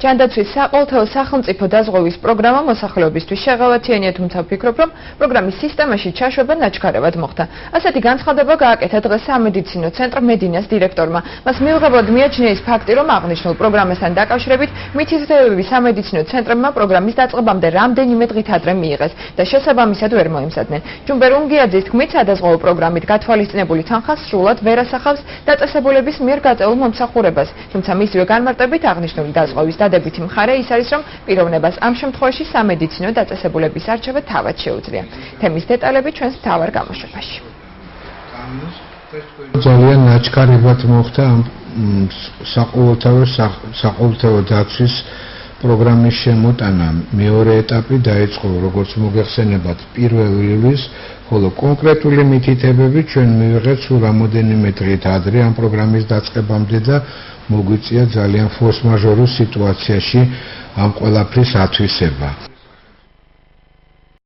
ჯანდაცვის საყოველთაო სახელმწიფო დაზღვევის პროგრამა მოსახლეობისთვის შეღავათიანია, თუმცა ვფიქრობ, რომ პროგრამის სისტემაში ჩაშვება ნაჩქარევად მოხდა. ასეთი განცხადება გააკეთა დღეს სამედიცინო ცენტრ მედინას დირექტორმა. მას მიუღებლად მიაჩნია ის ფაქტი, რომ აღნიშნულ პროგრამასთან დაკავშირებით მითითებები სამედიცინო ცენტრებმა პროგრამის დაწყებამდე რამდენიმე დღით ადრე მიიღეს და შესაბამისად ვერ მოემზადნენ. ჯუმბერ უნგიაძის თქმით, სადაზღვევო პროგრამით გათვალისწინებული თანხა სრულად ვერ ასახავს დაწესებულების მიერ გაწეულ მომსახურებას, თუმცა მისივე განმარტებით აღნიშნული დაზღვევის დადებითი მხარე ის არის, რომ პიროვნებას ამ შემთხვევაში სამედიცინო დაწესებულების არჩევა თავად შეუძლია. თემის დეტალები ჩვენს მთავარ გამოშვებაში. ძალიან ნაჩქარებად მოხდა ამ საყოველთაო დაცვის პროგრამის შემოტანა. მეორე ეტაპი დაიწყო, როგორც მოგეხსენებათ, 1 ივლისს, ხოლო კონკრეტული მითითებები ჩვენ მივიღეთ სულ რამოდენიმე დღით ადრე ამ პროგრამის დაწყებამდე და მოგვიწია ძალიან ფორს-მაჟორულ სიტუაციაში ამ ყველაფრის ათვისება.